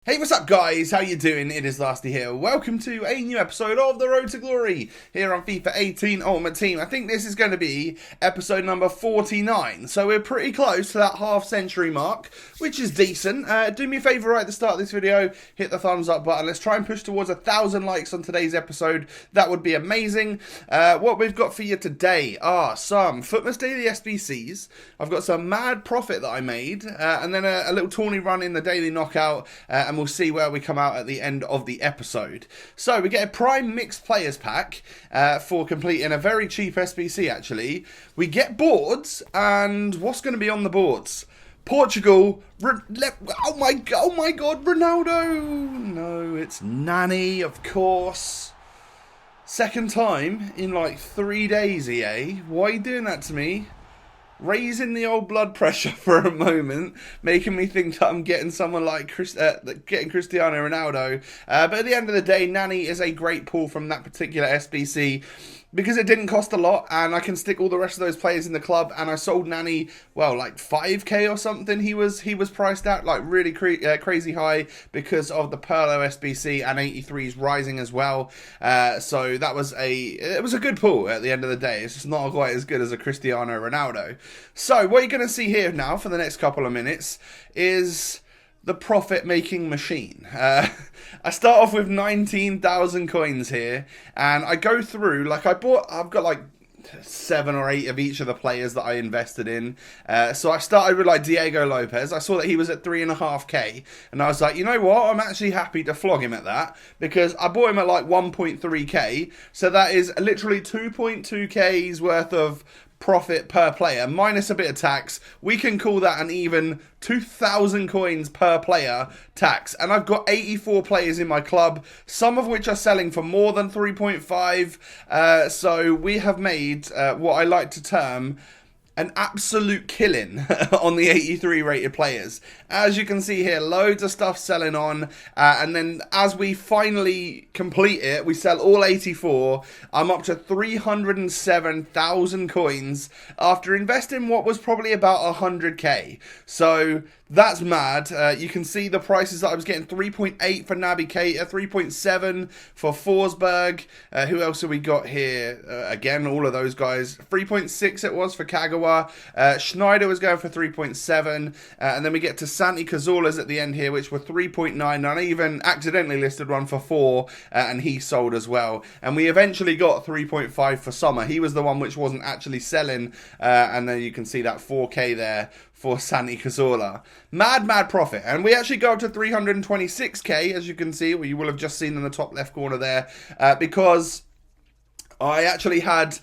Hey, what's up guys? How you doing? It is Lasty here. Welcome to a new episode of The Road to Glory here on FIFA 18 Ultimate Team. I think this is going to be episode number 49. So we're pretty close to that half-century mark, which is decent. Do me a favour right at the start of this video, hit the thumbs up button. Let's try and push towards 1,000 likes on today's episode. That would be amazing. What we've got for you today are some FUTWIZ Daily SBCs. I've got some mad profit that I made, and then a little tourney run in the Daily Knockout, and we'll see where we come out at the end of the episode. So we get a Prime Mixed Players Pack for completing a very cheap SBC actually. We get boards, and what's going to be on the boards? Portugal, oh my god, Ronaldo! No, it's Nani, of course. Second time in like 3 days, EA. Why are you doing that to me? Raising the old blood pressure for a moment, making me think that I'm getting someone like getting Cristiano Ronaldo. But at the end of the day, Nani is a great pull from that particular SBC because it didn't cost a lot, and I can stick all the rest of those players in the club. And I sold Nani, well, like 5k or something. He was priced out like really crazy high because of the Perlo SBC and 83s rising as well. So that was it was a good pull at the end of the day. It's just not quite as good as a Cristiano Ronaldo. So what you're going to see here now for the next couple of minutes is the profit-making machine. I start off with 19,000 coins here, and I go through, like I've got like 7 or 8 of each of the players that I invested in. So I started with like Diego Lopez. I saw that he was at 3.5k, and I was like, you know what? I'm actually happy to flog him at that because I bought him at like 1.3k. So that is literally 2.2k's worth of profit per player minus a bit of tax. We can call that an even 2,000 coins per player tax, and I've got 84 players in my club, some of which are selling for more than 3.5. So we have made what I like to term an absolute killing on the 83 rated players. As you can see here, loads of stuff selling on, and then as we finally complete it, we sell all 84. I'm up to 307,000 coins after investing what was probably about 100k. So that's mad. You can see the prices that I was getting: 3.8 for Naby Keita, 3.7 for Forsberg. Who else have we got here? Again, all of those guys. 3.6 it was for Kagawa. Schneider was going for 3.7, and then we get to Santi Cazorla's at the end here, which were 3.9. And I even accidentally listed one for 4, and he sold as well. And we eventually got 3.5 for Sommer. He was the one which wasn't actually selling, and then you can see that 4k there for Santi Cazorla. Mad profit. And we actually go up to 326k, as you can see, or you will have just seen in the top left corner there, because I actually had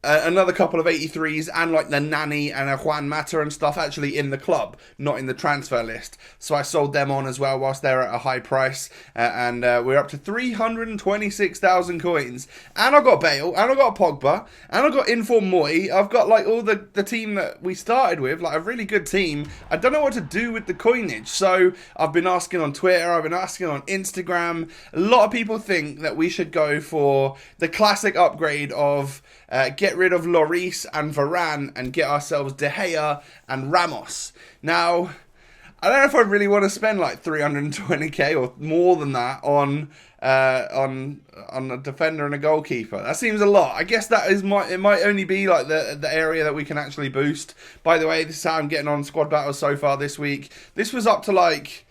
another couple of 83s and like the Nani and a Juan Mata and stuff actually in the club, not in the transfer list. So I sold them on as well whilst they're at a high price, and we're up to 326,000 coins. And I've got Bale, and I've got Pogba, and I've got Inform Moy. I've got like all the team that we started with, like a really good team. I don't know what to do with the coinage, so I've been asking on Twitter, I've been asking on Instagram. A lot of people think that we should go for the classic upgrade of get rid of Lloris and Varane and get ourselves De Gea and Ramos. Now, I don't know if I really want to spend like 320k or more than that on a defender and a goalkeeper. That seems a lot. I guess that is it might only be like the area that we can actually boost. By the way, this is how I'm getting on squad battles so far this week. This was up to like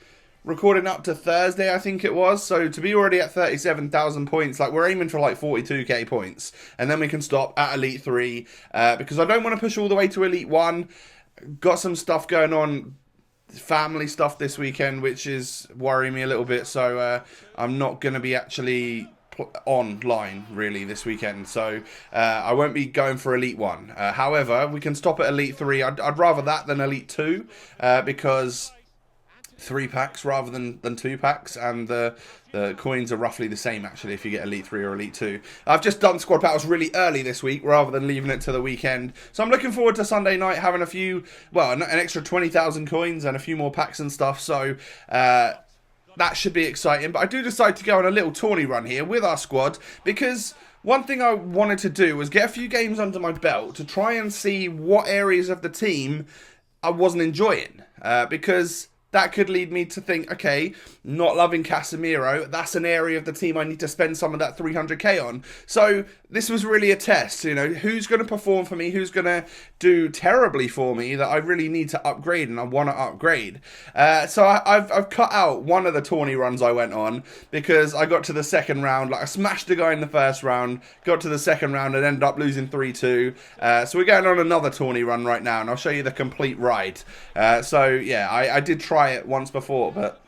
recording up to Thursday, I think it was. So to be already at 37,000 points, like we're aiming for like 42k points, and then we can stop at Elite 3, because I don't want to push all the way to Elite 1. Got some stuff going on, family stuff this weekend, which is worrying me a little bit. So I'm not going to be actually online really this weekend, so I won't be going for Elite 1. However, we can stop at Elite 3. I'd rather that than Elite 2, because 3 packs rather than 2 packs, and the coins are roughly the same actually if you get Elite 3 or Elite 2. I've just done squad battles really early this week rather than leaving it to the weekend, so I'm looking forward to Sunday night having a few, well, an extra 20,000 coins and a few more packs and stuff. So that should be exciting. But I do decide to go on a little tourney run here with our squad, because one thing I wanted to do was get a few games under my belt to try and see what areas of the team I wasn't enjoying, because that could lead me to think, okay, not loving Casemiro, that's an area of the team I need to spend some of that 300k on. So this was really a test, you know, who's going to perform for me, who's going to do terribly for me that I really need to upgrade and I want to upgrade. So I've cut out one of the tourney runs I went on because I got to the second round, like I smashed a guy in the first round, got to the second round and ended up losing 3-2. So we're going on another tourney run right now and I'll show you the complete ride. So yeah, I did try it once before, but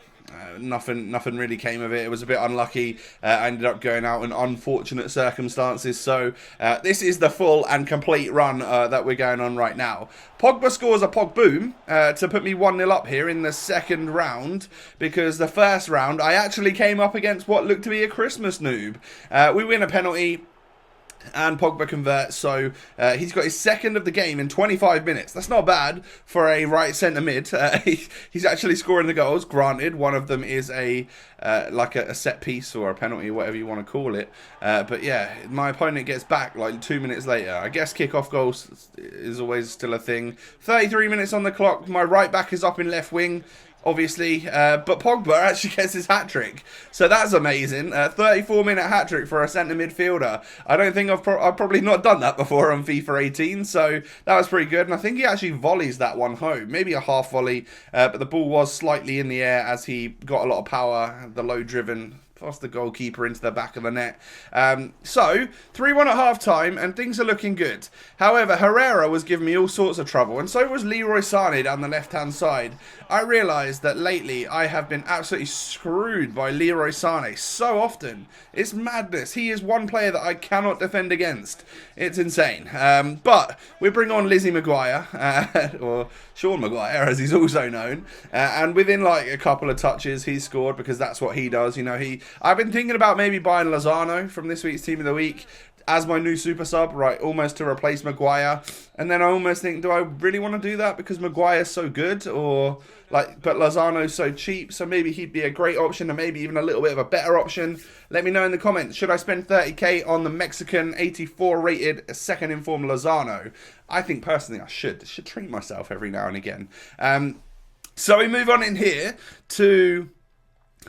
nothing really came of it. It was a bit unlucky. I ended up going out in unfortunate circumstances. So this is the full and complete run that we're going on right now. Pogba scores a Pog boom to put me 1-0 up here in the second round, because the first round I actually came up against what looked to be a Christmas noob. We win a penalty and Pogba converts, so he's got his second of the game in 25 minutes. That's not bad for a right centre mid. He's actually scoring the goals. Granted, one of them is like a set piece or a penalty, whatever you want to call it. But yeah, my opponent gets back like 2 minutes later. I guess kickoff goals is always still a thing. 33 minutes on the clock. My right back is up in left wing, obviously, but Pogba actually gets his hat-trick. So that's amazing. 34-minute hat-trick for a centre midfielder. I don't think I've probably not done that before on FIFA 18, so that was pretty good. And I think he actually volleys that one home. Maybe a half volley, but the ball was slightly in the air as he got a lot of power, the low-driven past the goalkeeper into the back of the net. So 3-1 at half-time, and things are looking good. However, Herrera was giving me all sorts of trouble, and so was Leroy Sané down the left-hand side. I realised that lately I have been absolutely screwed by Leroy Sané so often. It's madness. He is one player that I cannot defend against. It's insane. But we bring on Lizzie Maguire, or Sean Maguire as he's also known, and within like a couple of touches he scored, because that's what he does. You know, I've been thinking about maybe buying Lozano from this week's Team of the Week as my new super sub, right, almost to replace Maguire. And then I almost think, do I really want to do that because Maguire's so good, or like, but Lozano's so cheap, so maybe he'd be a great option, and maybe even a little bit of a better option. Let me know in the comments. Should I spend 30k on the Mexican 84 rated second inform Lozano? I think personally I should treat myself every now and again. So we move on in here to,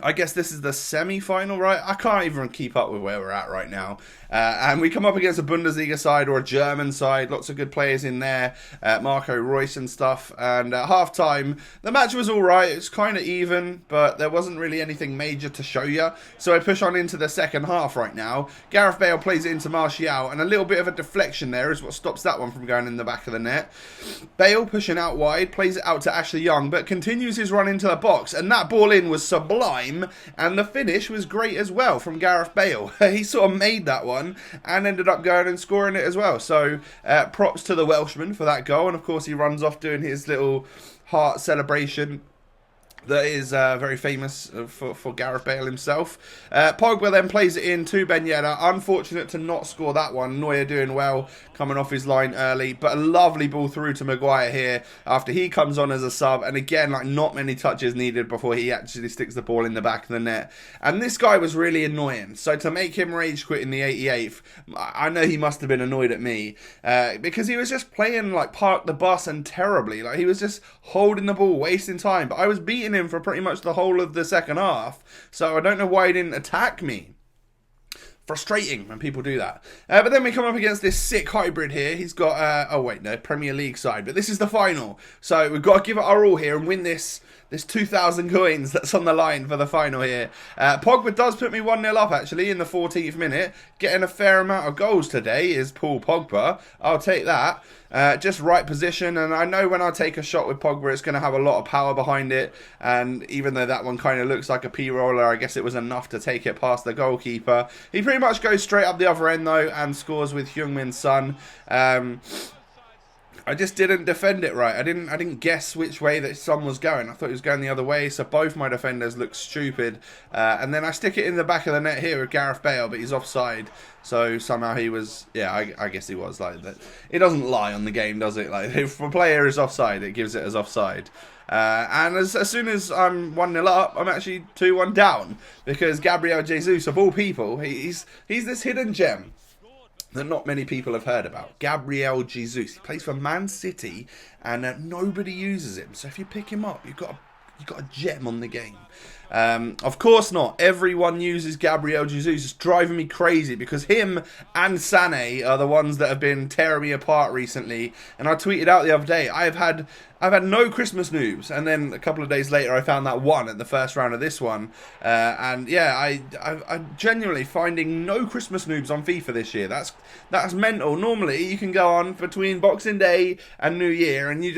I guess this is the semi-final, right? I can't even keep up with where we're at right now. And we come up against a Bundesliga side or a German side. Lots of good players in there. Marco Reus and stuff. And at half-time, the match was all right. It was kind of even, but there wasn't really anything major to show you. So I push on into the second half right now. Gareth Bale plays it into Martial, and a little bit of a deflection there is what stops that one from going in the back of the net. Bale pushing out wide, plays it out to Ashley Young, but continues his run into the box. And that ball in was sublime, and the finish was great as well from Gareth Bale. He sort of made that one and ended up going and scoring it as well. So props to the Welshman for that goal. And of course he runs off doing his little heart celebration that is very famous for Gareth Bale himself. Pogba then plays it in to Ben Yedder. Unfortunate to not score that one. Neuer doing well, coming off his line early. But a lovely ball through to Maguire here after he comes on as a sub. And again, like, not many touches needed before he actually sticks the ball in the back of the net. And this guy was really annoying. So to make him rage quit in the 88th, I know he must have been annoyed at me. Because he was just playing like park the bus and terribly. Like, he was just holding the ball, wasting time. But I was beating him for pretty much the whole of the second half, so I don't know why he didn't attack me. Frustrating when people do that. But then we come up against this sick hybrid here. He's got, oh wait, no, Premier League side, but this is the final. So we've got to give it our all here and win this 2,000 coins that's on the line for the final here. Pogba does put me 1-0 up actually in the 14th minute. Getting a fair amount of goals today is Paul Pogba. I'll take that. Just right position, and I know when I take a shot with Pogba it's going to have a lot of power behind it, and even though that one kind of looks like a P-roller, I guess it was enough to take it past the goalkeeper. He pretty much goes straight up the other end though and scores with Heung-min Son. I just didn't defend it right. I didn't guess which way that Son was going. I thought he was going the other way, so both my defenders looked stupid. And then I stick it in the back of the net here with Gareth Bale, but he's offside. So somehow he was, yeah, I guess he was like that. It doesn't lie on the game, does it? Like, if a player is offside, it gives it as offside. And as soon as I'm 1-0 up, I'm actually 2-1 down, because Gabriel Jesus, of all people, he's this hidden gem that not many people have heard about. Gabriel Jesus. He plays for Man City, and nobody uses him. So if you pick him up, you've got to got a gem on the game. Of course not. Everyone uses Gabriel Jesus. It's driving me crazy because him and Sané are the ones that have been tearing me apart recently. And I tweeted out the other day, I've had no Christmas noobs, and then a couple of days later I found that one at the first round of this one. And yeah, I'm genuinely finding no Christmas noobs on FIFA this year. That's mental. Normally you can go on between Boxing Day and New Year and you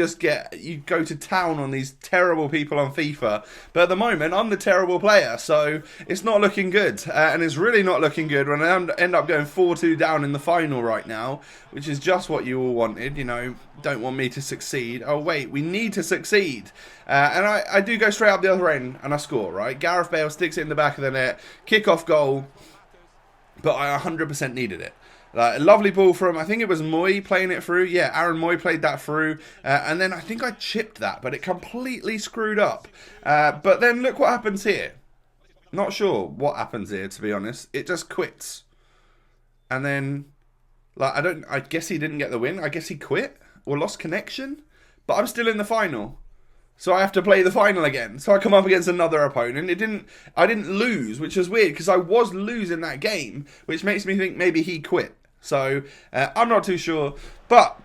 go to town on these terrible people on FIFA. But at the moment I'm the terrible player, so it's not looking good. And it's really not looking good when I end up going 4-2 down in the final right now, which is just what you all wanted, you know. Don't want me to succeed. Oh wait, we need to succeed. And I do go straight up the other end and I score, right? Gareth Bale sticks it in the back of the net, kick-off goal, but I 100% needed it. Like, a lovely ball from, I think it was Moy playing it through. Yeah, Aaron Moy played that through. And then I think I chipped that, but it completely screwed up. But then look what happens here. Not sure what happens here, to be honest. It just quits. And then, like, I guess he didn't get the win. I guess he quit or lost connection. But I'm still in the final. So I have to play the final again. So I come up against another opponent. I didn't lose, which was weird because I was losing that game, which makes me think maybe he quit. So I'm not too sure, but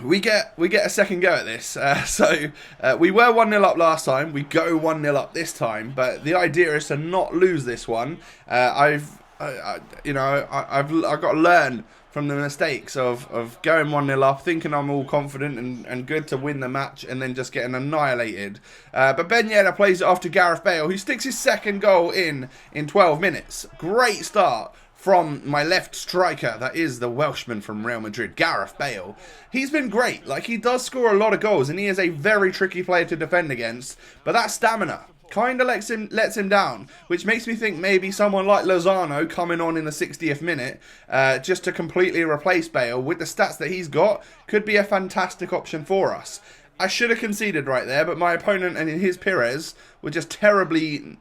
we get a second go at this. We were 1-0 up last time. We go 1-0 up this time, but the idea is to not lose this one. I've got to learn from the mistakes of going 1-0 up, thinking I'm all confident and good to win the match, and then just getting annihilated. But Ben Yedder plays it off to Gareth Bale, who sticks his second goal in 12 minutes. Great start from my left striker, that is the Welshman from Real Madrid, Gareth Bale. He's been great. Like, he does score a lot of goals, and he is a very tricky player to defend against. But that stamina kind of lets him down, which makes me think maybe someone like Lozano coming on in the 60th minute, just to completely replace Bale with the stats that he's got, could be a fantastic option for us. I should have conceded right there, but my opponent and his Pires were just terribly,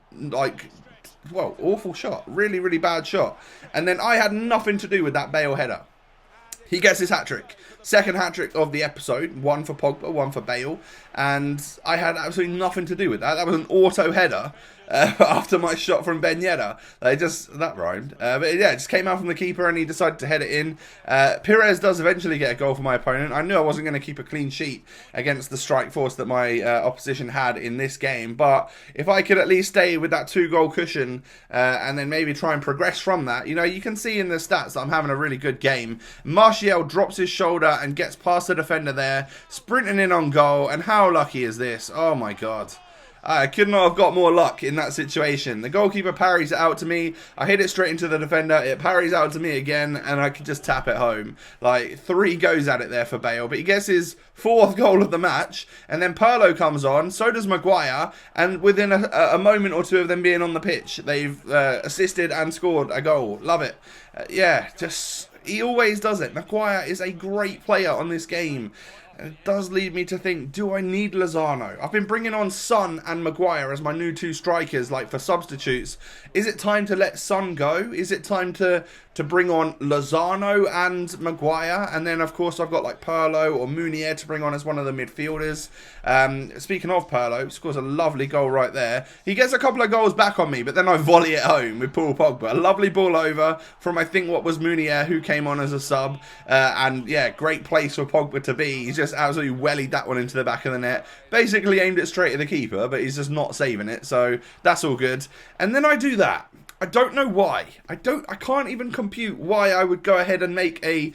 awful shot. Really, really bad shot. And then I had nothing to do with that Bale header. He gets his hat-trick. Second hat-trick of the episode. One for Pogba, one for Bale. And I had absolutely nothing to do with that. That was an auto header after my shot from Ben Yedder. That rhymed. But yeah, it just came out from the keeper and he decided to head it in. Pires does eventually get a goal for my opponent. I knew I wasn't going to keep a clean sheet against the strike force that my opposition had in this game. But if I could at least stay with that 2-goal cushion and then maybe try and progress from that, you can see in the stats that I'm having a really good game. Martial drops his shoulder and gets past the defender there, sprinting in on goal. And how lucky is this? Oh my God. I could not have got more luck in that situation. The goalkeeper parries it out to me. I hit it straight into the defender. It parries out to me again, and I could just tap it home. Like, 3 goes at it there for Bale. But he gets his 4th goal of the match, and then Pirlo comes on. So does Maguire, and within a moment or two of them being on the pitch, they've assisted and scored a goal. Love it. He always does it. Maguire is a great player on this game. It does lead me to think, do I need Lozano? I've been bringing on Son and Maguire as my new 2 strikers, like for substitutes. Is it time to let Son go? Is it time to bring on Lozano and Maguire? And then, of course, I've got like Pirlo or Munier to bring on as one of the midfielders. Speaking of Pirlo, scores a lovely goal right there. He gets a couple of goals back on me, but then I volley it home with Paul Pogba. A lovely ball over from, I think, what was Munier, who came on as a sub. And yeah, great place for Pogba to be. He's just absolutely wellied that one into the back of the net. Basically aimed it straight at the keeper, but he's just not saving it. So that's all good. And then I do that. I don't know why. I can't even compute why I would go ahead and make a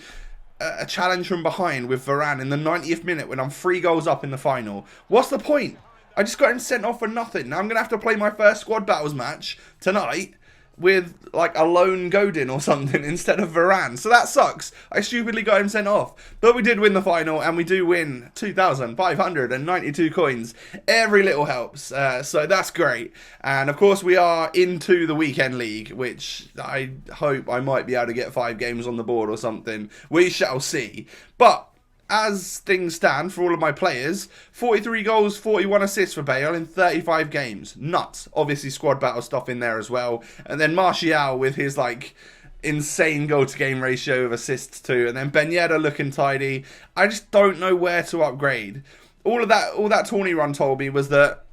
challenge from behind with Varane in the 90th minute when I'm 3 goals up in the final. What's the point? I just got him sent off for nothing. Now I'm going to have to play my first squad battles match tonight with like a lone Godin or something instead of Varane. So that sucks. I stupidly got him sent off. But we did win the final, and we do win 2,592 coins. Every little helps. So that's great. And of course we are into the weekend league, which I hope I might be able to get 5 games on the board or something. We shall see. But as things stand for all of my players, 43 goals, 41 assists for Bale in 35 games. Nuts. Obviously squad battle stuff in there as well. And then Martial with his like insane goal to game ratio of assists too. And then Ben Yedder looking tidy. I just don't know where to upgrade. All that Tawny run told me was that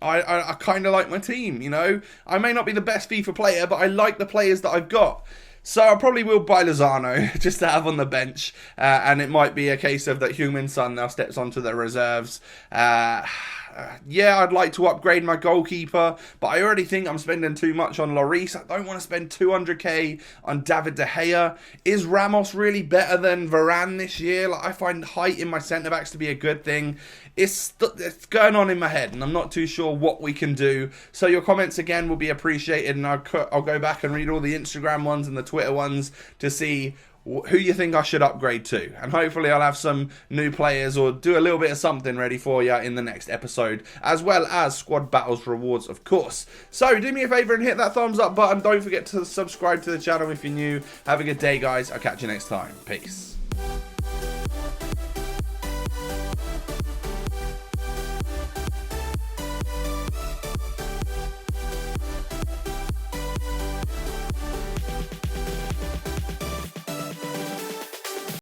I kind of like my team, you know. I may not be the best FIFA player, but I like the players that I've got. So I probably will buy Lozano just to have on the bench, and it might be a case of that Heung-min Son now steps onto the reserves. Yeah, I'd like to upgrade my goalkeeper, but I already think I'm spending too much on Lloris. I don't want to spend 200k on David De Gea. Is Ramos really better than Varane this year? Like, I find height in my centre-backs to be a good thing. It's going on in my head, and I'm not too sure what we can do. So your comments, again, will be appreciated, and I'll go back and read all the Instagram ones and the Twitter ones to see who you think I should upgrade to, and hopefully I'll have some new players or do a little bit of something ready for you in the next episode, as well as squad battles rewards, of course. So do me a favor and hit that thumbs up button. Don't forget to subscribe to the channel if you're new. Have a good day, guys. I'll catch you next time. Peace.